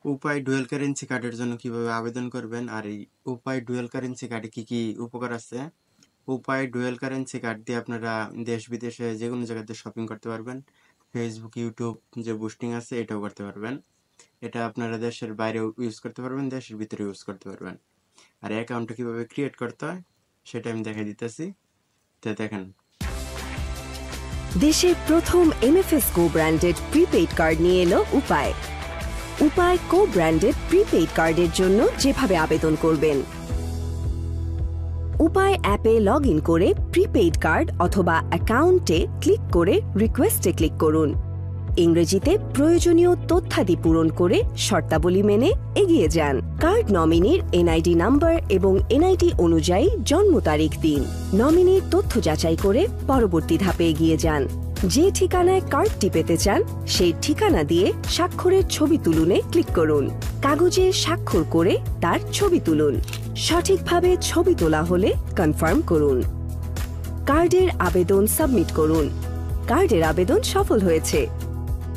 উপায় dual currency কার্ডের জন্য কিভাবে আবেদন করবেন আর এই উপায় ডুয়াল কারেন্সি কার্ডে কি কি উপকার আছে। উপায় ডুয়াল কারেন্সি কার্ড দিয়ে আপনারা দেশ বিদেশে যে কোনো জায়গাতে শপিং করতে পারবেন। ফেসবুক, ইউটিউব যে বুস্টিং আছে এটাও করতে পারবেন। এটা আপনারা দেশের বাইরেও ইউজ করতে পারবেন, দেশের ভিতরে ইউজ করতে পারবেন। আর অ্যাকাউন্টটা কিভাবে ক্রিয়েট করতে হয় সেটা আমি দেখাই দিতেছি, তো দেখেন। দেশের প্রথম MFS কো ব্র্যান্ডেড প্রিপেইড কার্ড নিয়ে এলো উপায়। উপায় কো ব্র্যান্ডেড প্রিপেইড কার্ডের জন্য যেভাবে আবেদন করবেন, উপায় অ্যাপে লগ ইন করে প্রিপেইড কার্ড অথবা অ্যাকাউন্টে ক্লিক করে রিকোয়েস্টে ক্লিক করুন। ইংরেজিতে প্রয়োজনীয় তথ্যাদি পূরণ করে শর্তাবলী মেনে এগিয়ে যান। কার্ড নমিনির NID নাম্বার এবং NID অনুযায়ী জন্ম তারিখ দিন। নমিনির তথ্য যাচাই করে পরবর্তী ধাপে এগিয়ে যান। যে ঠিকানায় কার্ডটি পেতে চান সেই ঠিকানা দিয়ে স্বাক্ষরের ছবি তুলুনে ক্লিক করুন। কাগজে স্বাক্ষর করে তার ছবি তুলুন। সঠিকভাবে ছবি তোলা হলে কনফার্ম করুন। কার্ডের আবেদন সাবমিট করুন। কার্ডের আবেদন সফল হয়েছে।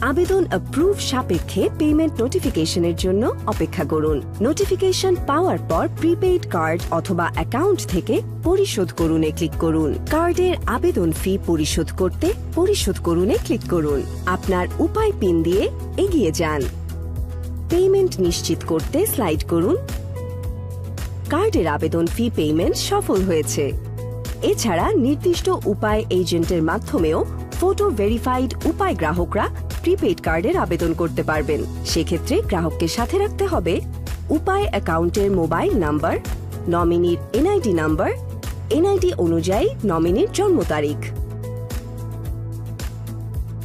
আবেদন অ্যাপ্রুভ সাপেক্ষে পেমেন্ট নোটিফিকেশনের জন্য অপেক্ষা করুন। নোটিফিকেশন পাওয়ার পর প্রিপেইড কার্ড অথবা অ্যাকাউন্ট থেকে পরিশোধ করুনে ক্লিক করুন। কার্ডের আবেদন ফি পরিশোধ করতে পরিশোধ করুনে ক্লিক করুন। আপনার উপায় পিন দিয়ে এগিয়ে যান। পেমেন্ট নিশ্চিত করতে স্লাইড করুন। কার্ডের আবেদন ফি পেমেন্ট সফল হয়েছে। এছাড়া নির্দিষ্ট উপায় এজেন্টের মাধ্যমেও ফটো ভেরিফাইড উপায় গ্রাহকরা প্রিপেইড কার্ডের আবেদন করতে পারবেন। সেক্ষেত্রে গ্রাহককে সাথে রাখতে হবে উপায় অ্যাকাউন্টের মোবাইল নাম্বার, নমিনির NID নাম্বার, NID অনুযায়ী নমিনির জন্ম তারিখ।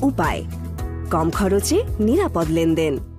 উপায়, কম খরচে নিরাপদ লেনদেন।